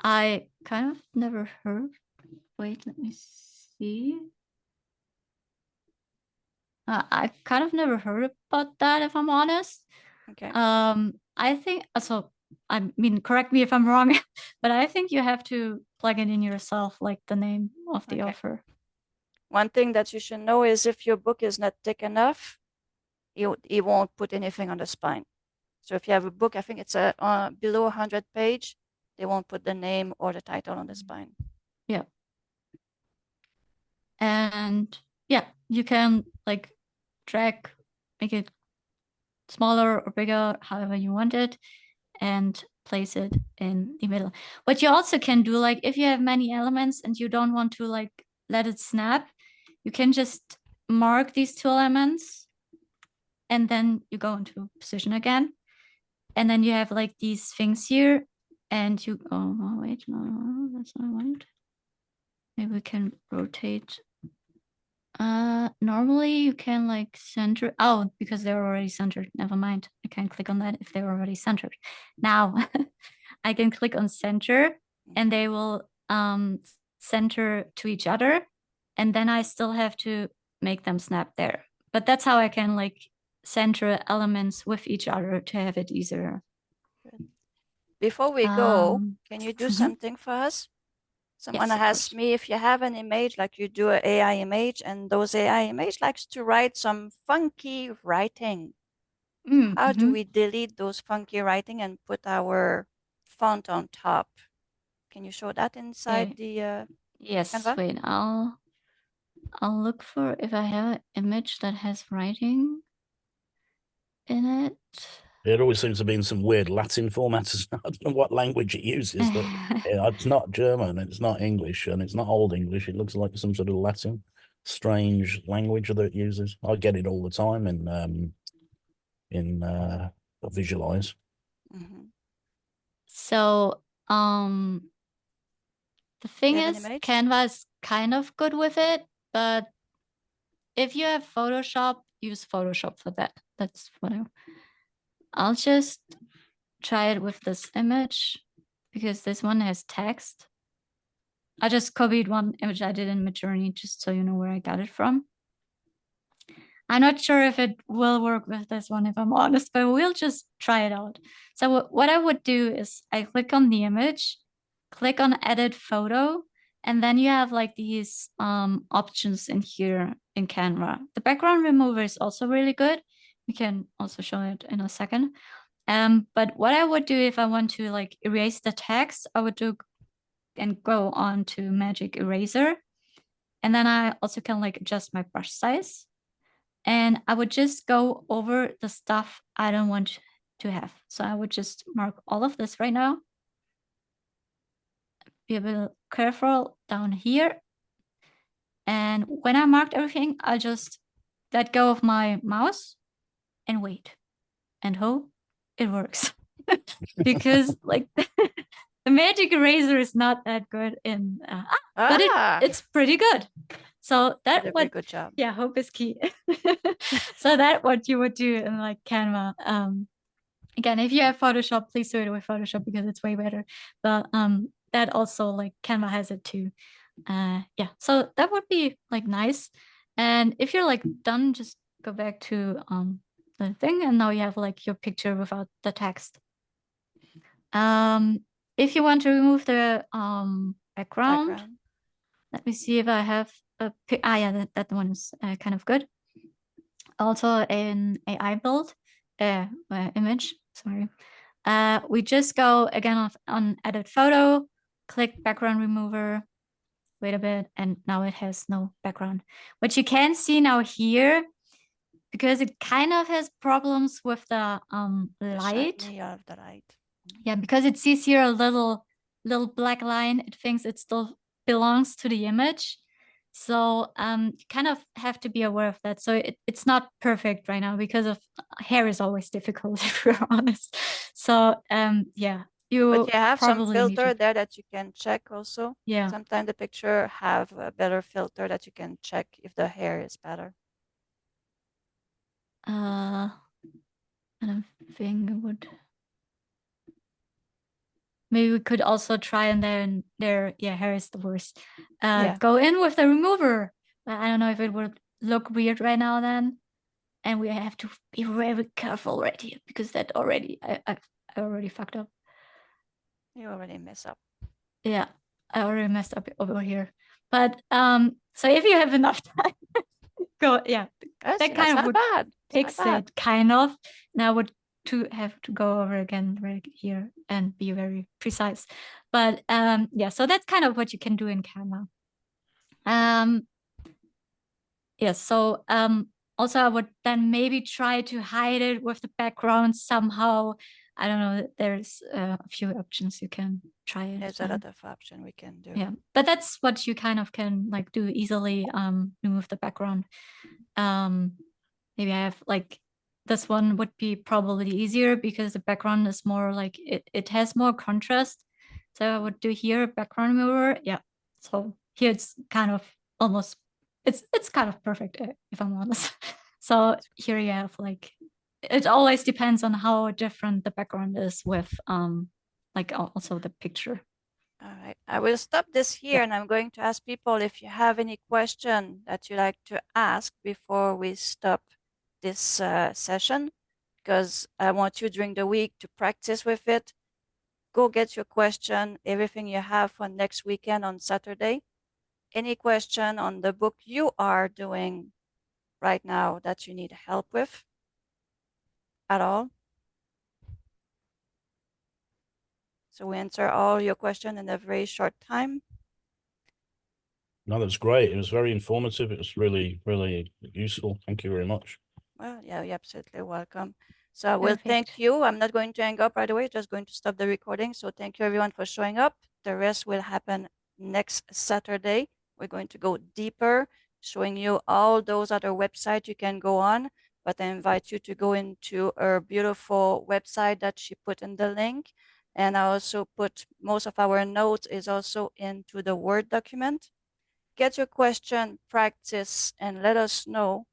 I kind of never heard. Wait, let me see. I kind of never heard about that, if I'm honest. Okay. I think, so, I mean, correct me if I'm wrong, but I think you have to plug it in yourself, like the name of the author. One thing that you should know is if your book is not thick enough, it won't put anything on the spine. So if you have a book, I think it's below 100 page, they won't put the name or the title on the spine. Yeah. And yeah, you can like drag, make it smaller or bigger, however you want it, and place it in the middle. What you also can do, like if you have many elements and you don't want to like let it snap, you can just mark these two elements, and then you go into position again. And then you have like these things here, and you, oh wait, no, that's not what I want. Maybe we can rotate. Normally you can like center, oh, because they're already centered. Never mind. I can't click on that if they're already centered. Now I can click on center, and they will center to each other, and then I still have to make them snap there. But that's how I can like center elements with each other to have it easier. Before we go, can you do something for us? Someone Yes, of asked course. me if you have an image, like you do an AI image, and those AI image likes to write some funky writing. How do we delete those funky writing and put our font on top? Can you show that inside the Yes, Canva? wait, I'll look for if I have an image that has writing in it. It always seems to be in some weird Latin format. I don't know what language it uses. That it's not German, it's not English, and it's not Old English. It looks like some sort of Latin, strange language that it uses. I get it all the time in Visualize. Mm-hmm. So the thing You have an is, image? Canva is kind of good with it, but if you have Photoshop, use Photoshop for that. That's what I'll just try it with this image because this one has text. I just copied one image I did in Midjourney just so you know where I got it from. I'm not sure if it will work with this one, if I'm honest, but we'll just try it out. So what I would do is I click on the image, click on edit photo, and then you have like these options in here in Canva. The background remover is also really good. We can also show it in a second. But what I would do if I want to like erase the text, I would do and go on to Magic Eraser. And then I also can like adjust my brush size. And I would just go over the stuff I don't want to have. So I would just mark all of this right now. Be a bit careful down here. And when I marked everything, I'll just let go of my mouse and wait and hope it works. Because like the Magic Eraser is not that good in, but it's pretty good. So that what good job. Yeah, hope is key. So that what you would do in like Canva. Again, if you have Photoshop, please do it with Photoshop because it's way better. But that also like Canva has it too. Yeah, so that would be like nice. And if you're like done, just go back to the thing, and now you have like your picture without the text. If you want to remove the background, let me see if I have a yeah, that one is kind of good. Also an AI build image, sorry. We just go again on edit photo, click background remover, wait a bit, and now it has no background. What you can see now here, because it kind of has problems with the light. The of the light. Yeah, because it sees here a little black line, it thinks it still belongs to the image. So you kind of have to be aware of that. So it's not perfect right now because of hair is always difficult, if we're honest. So yeah, but you have some filter there that you can check also. Yeah. Sometimes the picture have a better filter that you can check if the hair is better. I don't think it would. Maybe we could also try and then yeah, hair is the worst. Go in with the remover. I don't know if it would look weird right now then. And we have to be very careful right here because that already, I already fucked up. You already mess up. Yeah, I already messed up over here. But so if you have enough time, go, yeah. That kind of would fix it, kind of. Now I would have to go over again right here and be very precise. But yeah, so that's kind of what you can do in Canva. Yeah, so also I would then maybe try to hide it with the background somehow. I don't know, there's a few options you can try it. There's a lot of option we can do. Yeah, but that's what you kind of can like do easily, remove the background. Maybe I have like, this one would be probably easier because the background is more like, it has more contrast. So I would do here background remover. Yeah, so here it's kind of almost, it's kind of perfect if I'm honest. So here you have like, it always depends on how different the background is with like also the picture. All right, I will stop this here and I'm going to ask people if you have any question that you like to ask before we stop this session, because I want you during the week to practice with it. go get your question, everything you have for next weekend on Saturday. Any question on the book you are doing right now that you need help with at all? So we answer all your questions in a very short time. No, that's great. It was very informative. It was really, really useful. Thank you very much. Well, yeah, you're absolutely welcome. So I will thank you. I'm not going to hang up right away, just going to stop the recording. So thank you everyone for showing up. The rest will happen next Saturday. We're going to go deeper, showing you all those other websites you can go on. But I invite you to go into her beautiful website that she put in the link. And I also put most of our notes is also into the Word document. Get your question, practice, and let us know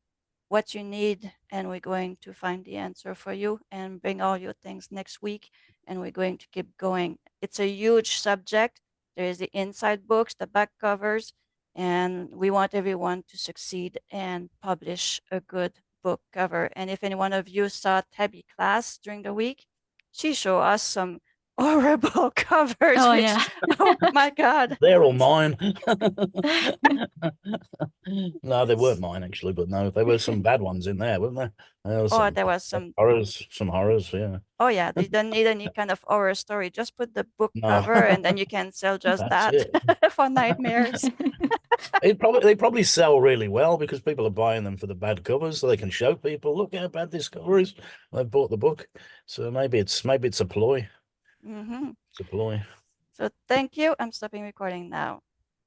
what you need, and we're going to find the answer for you and bring all your things next week, and we're going to keep going. It's a huge subject. There is the inside books, the back covers, and we want everyone to succeed and publish a good book cover. And if any one of you saw Tabby class during the week, she showed us some horrible covers. Oh, yeah. Oh my God. They're all mine. No, they weren't mine actually, but no, there were some bad ones in there, weren't there? There was some horrors, yeah. Oh yeah, you don't need any kind of horror story. Just put the book No. cover, and then you can sell just That's that for nightmares. They probably sell really well because people are buying them for the bad covers, so they can show people, look how bad this cover is. They bought the book, so maybe it's a ploy. Mm-hmm. It's a ploy. So thank you. I'm stopping recording now.